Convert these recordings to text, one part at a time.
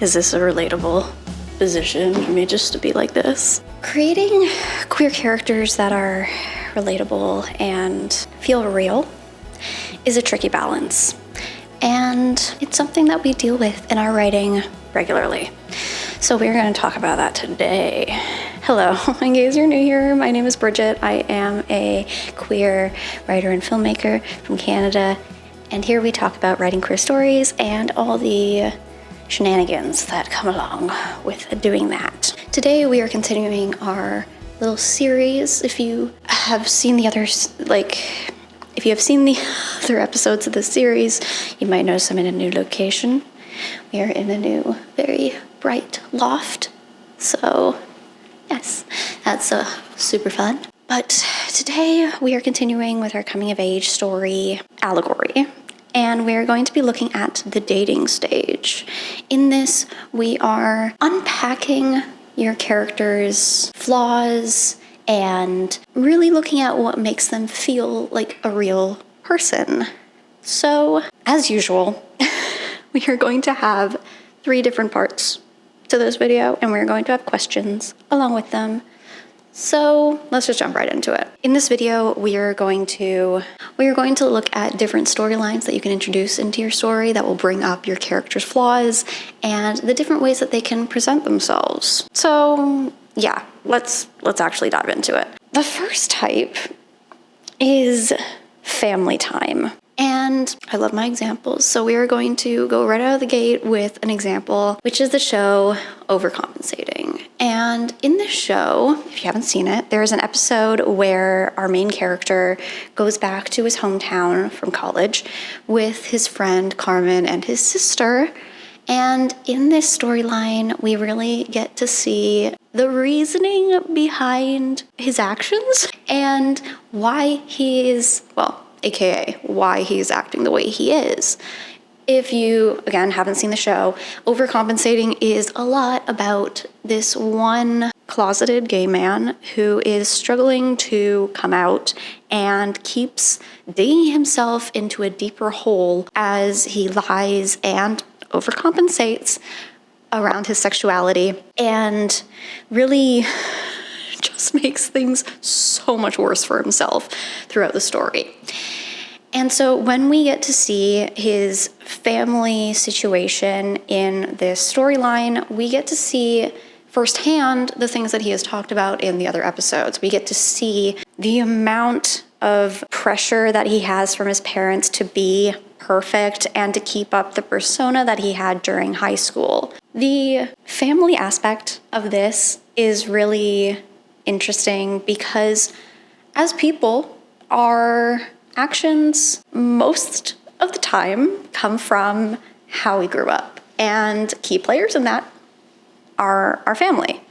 is this a relatable position for me just to be like this? Creating queer characters that are relatable and feel real is a tricky balance. And it's something that we deal with in our writing regularly. So we're going to talk about that today. Hello, in case you're new here, my name is Bridget. I am a queer writer and filmmaker from Canada. And here we talk about writing queer stories and all the shenanigans that come along with doing that. Today we are continuing our little series. If you have seen the others, if you have seen the other episodes of this series, you might notice I'm in a new location. We are in a new, very bright loft. So, yes, that's super fun. But today we are continuing with our coming of age story allegory. And we're going to be looking at the dating stage. In this, we are unpacking your character's flaws and really looking at what makes them feel like a real person. So, as usual, we are going to have 3 different parts to this video, and we're going to have questions along with them. So let's just jump right into it. In this video, we are going to look at different storylines that you can introduce into your story that will bring up your character's flaws and the different ways that they can present themselves. So yeah, let's actually dive into it. The first type is family time. And I love my examples, so we are going to go right out of the gate with an example, which is the show Overcompensating. And in this show, if you haven't seen it, there's an episode where our main character goes back to his hometown from college with his friend Carmen and his sister. And in this storyline, we really get to see the reasoning behind his actions and why he is, AKA why he's acting the way he is. If you, again, haven't seen the show, Overcompensating is a lot about this one closeted gay man who is struggling to come out and keeps digging himself into a deeper hole as he lies and overcompensates around his sexuality and really just makes things so much worse for himself throughout the story. And so when we get to see his family situation in this storyline, we get to see firsthand the things that he has talked about in the other episodes. We get to see the amount of pressure that he has from his parents to be perfect and to keep up the persona that he had during high school. The family aspect of this is really interesting because as people, our actions most of the time come from how we grew up, and key players in that are our family.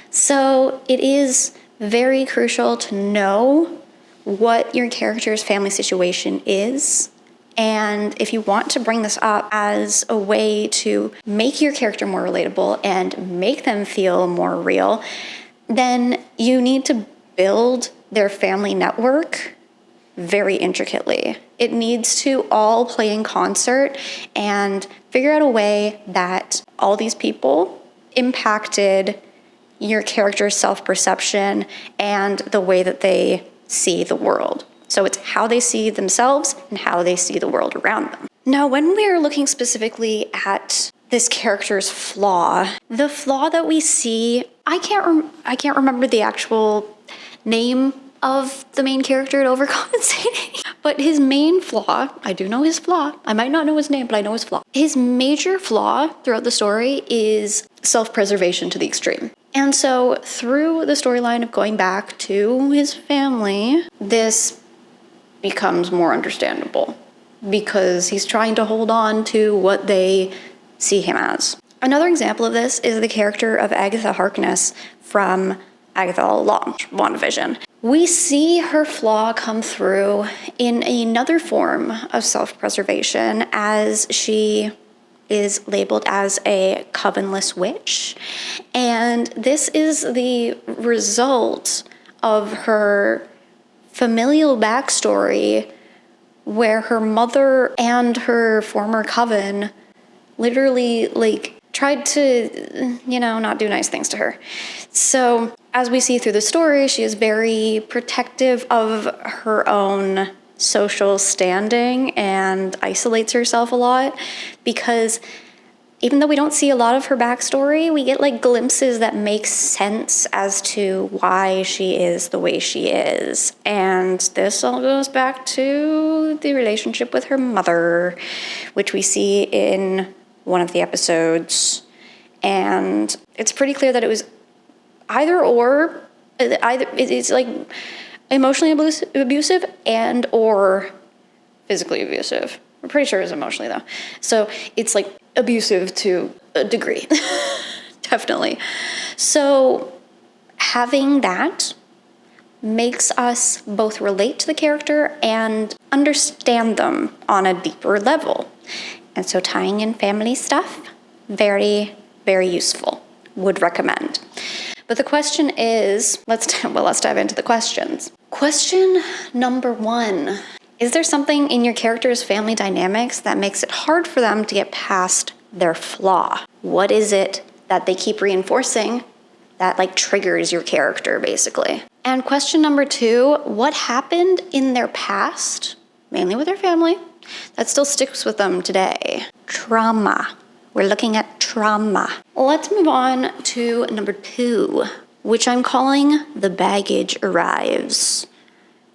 So it is very crucial to know what your character's family situation is. And if you want to bring this up as a way to make your character more relatable and make them feel more real, then you need to build their family network very intricately. It needs to all play in concert and figure out a way that all these people impacted your character's self-perception and the way that they see the world. So it's how they see themselves and how they see the world around them. Now, when we are looking specifically at this character's flaw, the flaw that we see, I can't remember the actual name of the main character at Overcompensating, but his main flaw, I do know his flaw. I might not know his name, but I know his flaw. His major flaw throughout the story is self-preservation to the extreme. And so through the storyline of going back to his family, this becomes more understandable because he's trying to hold on to what they see him as. Another example of this is the character of Agatha Harkness from Agatha All Along, WandaVision. We see her flaw come through in another form of self-preservation as she is labeled as a covenless witch. And this is the result of her familial backstory where her mother and her former coven literally tried to, not do nice things to her. So as we see through the story, she is very protective of her own social standing and isolates herself a lot, because even though we don't see a lot of her backstory, we get like glimpses that make sense as to why she is the way she is. And this all goes back to the relationship with her mother, which we see in one of the episodes. And it's pretty clear that it was it's like emotionally abusive and or physically abusive. I'm pretty sure it was emotionally though. So it's like abusive to a degree, definitely. So having that makes us both relate to the character and understand them on a deeper level. And so tying in family stuff, very, very useful. Would recommend. But the question is, let's dive into the questions. Question number 1. Is there something in your character's family dynamics that makes it hard for them to get past their flaw? What is it that they keep reinforcing that like triggers your character, basically? And question number 2, what happened in their past, mainly with their family, that still sticks with them today? Trauma. We're looking at trauma. Let's move on to number 2, which I'm calling the baggage arrives.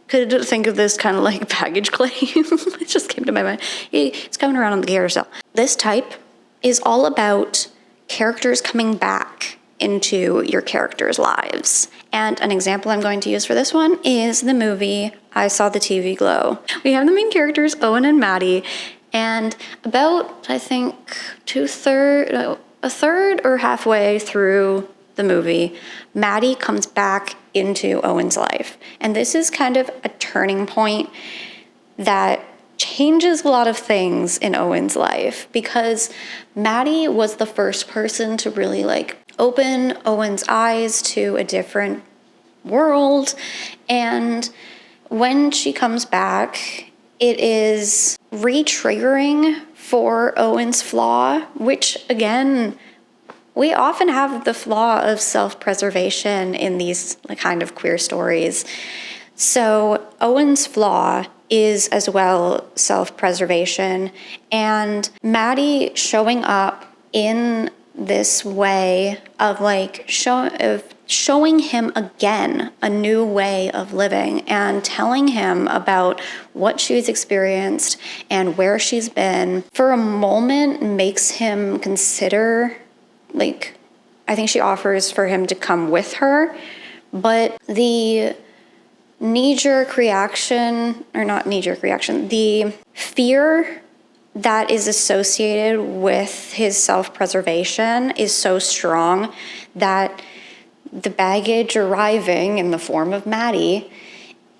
Could think of this kind of like baggage claim. It just came to my mind. It's coming around on the carousel. This type is all about characters coming back into your characters' lives. And an example I'm going to use for this one is the movie I Saw the TV Glow. We have the main characters, Owen and Maddie, and about, I think, a third or halfway through the movie, Maddie comes back into Owen's life. And this is kind of a turning point that changes a lot of things in Owen's life, because Maddie was the first person to really like open Owen's eyes to a different world. And when she comes back, it is re-triggering for Owen's flaw, which again, we often have the flaw of self-preservation in these kind of queer stories. So Owen's flaw is as well self-preservation, and Maddie showing up in this way of showing him again a new way of living and telling him about what she's experienced and where she's been, for a moment makes him consider, I think she offers for him to come with her, but the the fear that is associated with his self-preservation is so strong that the baggage arriving in the form of Maddie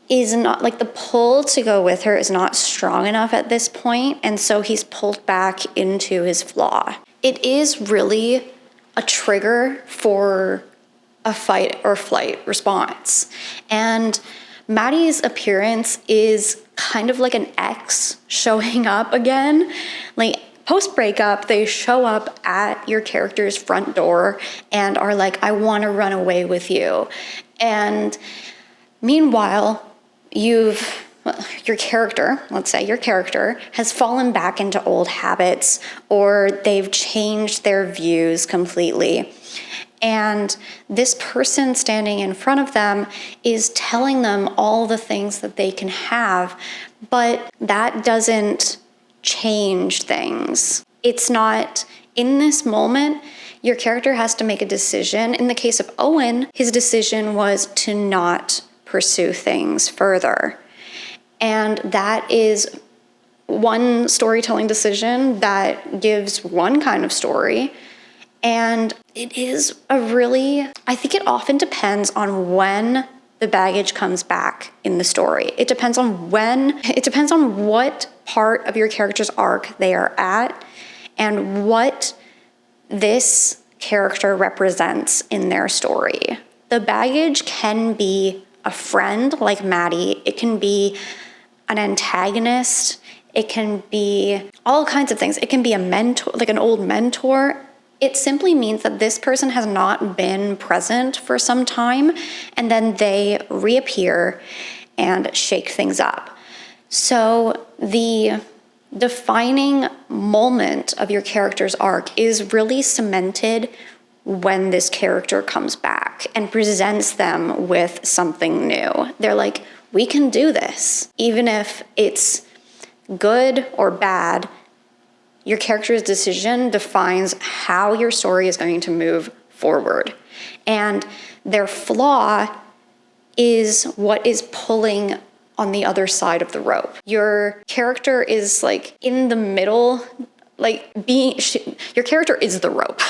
is not, the pull to go with her is not strong enough at this point, and so he's pulled back into his flaw. It is really a trigger for a fight or flight response. And Maddie's appearance is kind of like an ex showing up again. Post-breakup, they show up at your character's front door and are like, I want to run away with you. And meanwhile, your character has fallen back into old habits, or they've changed their views completely. And this person standing in front of them is telling them all the things that they can have, but that doesn't change things. It's not, in this moment, your character has to make a decision. In the case of Owen, his decision was to not pursue things further. And that is one storytelling decision that gives one kind of story. And it is I think it often depends on when the baggage comes back in the story. It depends on what part of your character's arc they are at and what this character represents in their story. The baggage can be a friend like Maddie. It can be an antagonist. It can be all kinds of things. It can be a mentor, like an old mentor. It simply means that this person has not been present for some time, and then they reappear and shake things up. So the defining moment of your character's arc is really cemented when this character comes back and presents them with something new. They're like, we can do this. Even if it's good or bad, your character's decision defines how your story is going to move forward. And their flaw is what is pulling on the other side of the rope. Your character is like in the middle, like your character is the rope.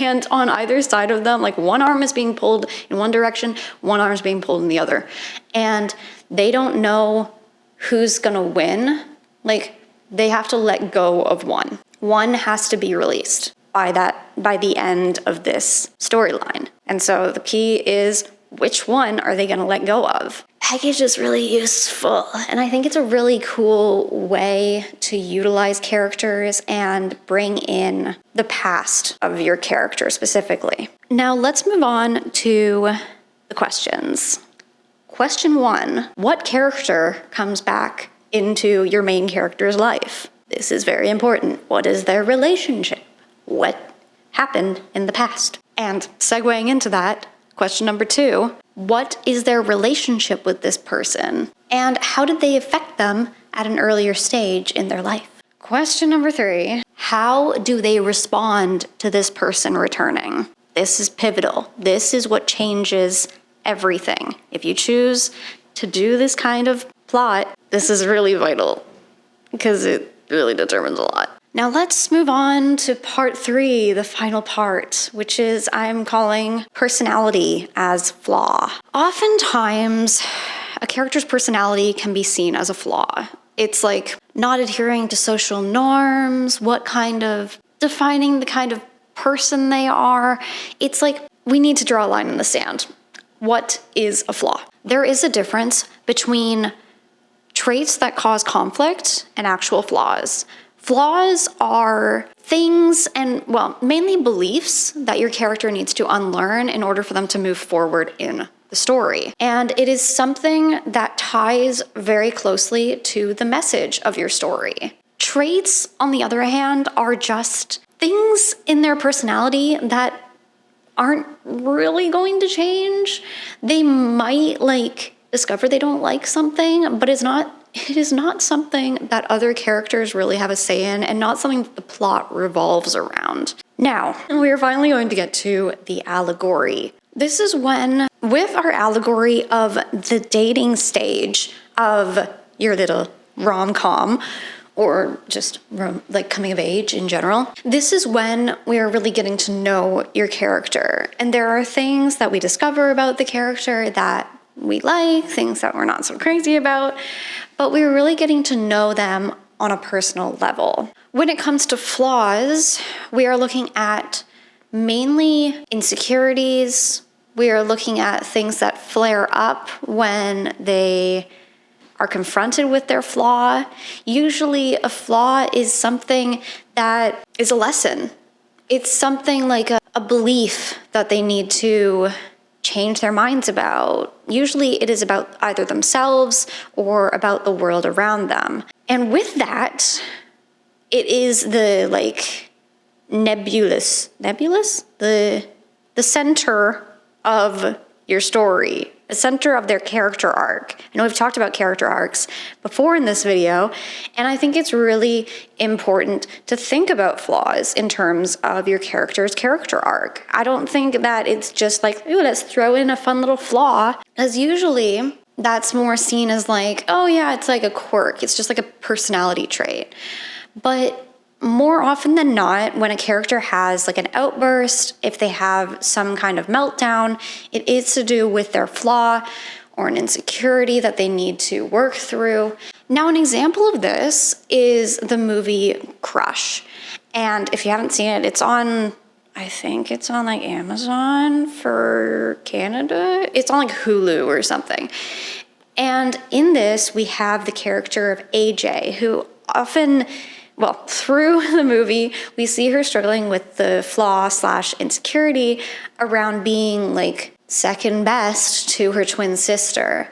And on either side of them, like one arm is being pulled in one direction, one arm is being pulled in the other. And they don't know who's gonna win. Like, they have to let go of one. One has to be released by the end of this storyline. And so the key is, which one are they gonna let go of? Package is really useful, and I think it's a really cool way to utilize characters and bring in the past of your character specifically. Now let's move on to the questions. Question 1, what character comes back into your main character's life? This is very important. What is their relationship? What happened in the past? And segueing into that, question number 2, what is their relationship with this person? And how did they affect them at an earlier stage in their life? Question number 3, how do they respond to this person returning? This is pivotal. This is what changes everything. If you choose to do this kind of plot, this is really vital because it really determines a lot. Now let's move on to part 3, the final part, which is I'm calling personality as flaw. Oftentimes, a character's personality can be seen as a flaw. It's like not adhering to social norms, defining the kind of person they are. It's like we need to draw a line in the sand. What is a flaw? There is a difference between traits that cause conflict and actual flaws. Flaws are things and, well, mainly beliefs that your character needs to unlearn in order for them to move forward in the story. And it is something that ties very closely to the message of your story. Traits, on the other hand, are just things in their personality that aren't really going to change. They might discover they don't like something, but it is not something that other characters really have a say in, and not something that the plot revolves around. Now, we are finally going to get to the allegory. This is when, with our allegory of the dating stage of your little rom-com, or just coming of age in general, this is when we are really getting to know your character. And there are things that we discover about the character that we like, things that we're not so crazy about, but we're really getting to know them on a personal level. When it comes to flaws, we are looking at mainly insecurities. We are looking at things that flare up when they are confronted with their flaw. Usually a flaw is something that is a lesson. It's something like a belief that they need to change their minds about. Usually it is about either themselves or about the world around them. And with that, it is the nebulous, the center of your story, the center of their character arc. I know we've talked about character arcs before in this video, and I think it's really important to think about flaws in terms of your character's character arc. I don't think that it's just ooh, let's throw in a fun little flaw, as usually that's more seen as oh yeah, it's like a quirk. It's just like a personality trait. But more often than not, when a character has an outburst, if they have some kind of meltdown, it is to do with their flaw or an insecurity that they need to work through. Now, an example of this is the movie Crush. And if you haven't seen it, it's on, I think it's on Amazon for Canada. It's on Hulu or something. And in this, we have the character of AJ, who often well, through the movie, we see her struggling with the flaw/insecurity around being like second best to her twin sister.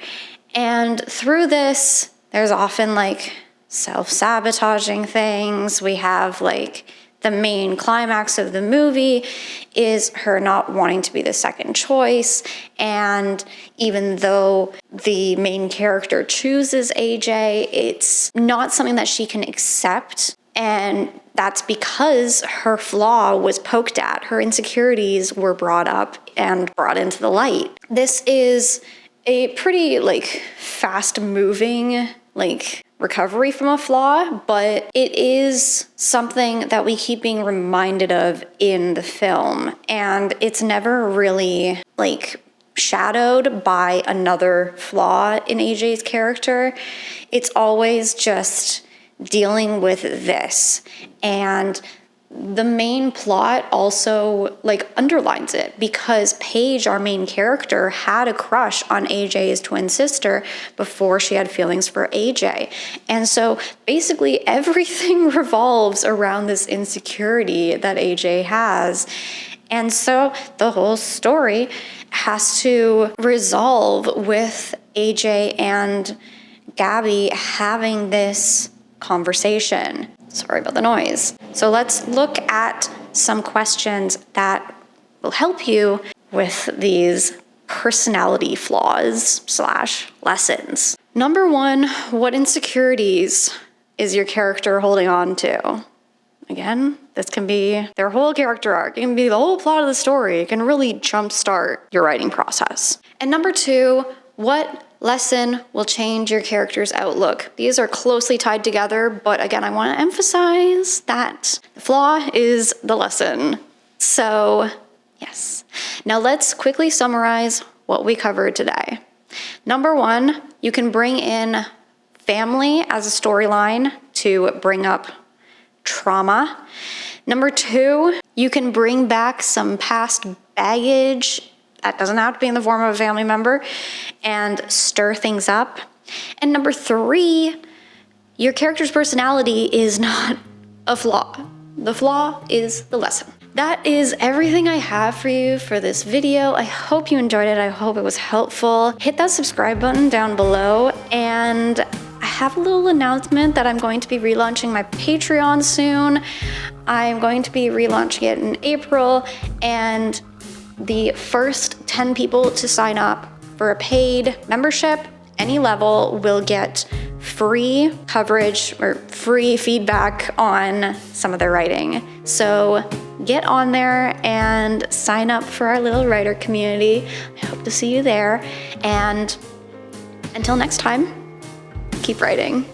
And through this, there's often like self-sabotaging things. We have like the main climax of the movie is her not wanting to be the second choice. And even though the main character chooses AJ, it's not something that she can accept. And that's because her flaw was poked at. Her insecurities were brought up and brought into the light. This is a pretty like fast moving like recovery from a flaw, but it is something that we keep being reminded of in the film, and it's never really like shadowed by another flaw in AJ's character. It's always just dealing with this, and the main plot also like underlines it, because Paige, our main character, had a crush on AJ's twin sister before she had feelings for AJ. And so basically everything revolves around this insecurity that AJ has. And so the whole story has to resolve with AJ and Gabby having this conversation. Sorry about the noise. So let's look at some questions that will help you with these personality flaws/lessons. Number one, what insecurities is your character holding on to? Again, this can be their whole character arc. It can be the whole plot of the story. It can really jumpstart your writing process. And number two, what lesson will change your character's outlook? These are closely tied together, but again, I want to emphasize that the flaw is the lesson. So, yes. Now let's quickly summarize what we covered today. Number one, you can bring in family as a storyline to bring up trauma. Number two, you can bring back some past baggage. That doesn't have to be in the form of a family member, and stir things up. And number three, your character's personality is not a flaw. The flaw is the lesson. That is everything I have for you for this video. I hope you enjoyed it. I hope it was helpful. Hit that subscribe button down below, and I have a little announcement that I'm going to be relaunching my Patreon soon. I'm going to be relaunching it in April, and the first 10 people to sign up for a paid membership, any level, will get free coverage or free feedback on some of their writing. So get on there and sign up for our little writer community. I hope to see you there. And until next time, keep writing.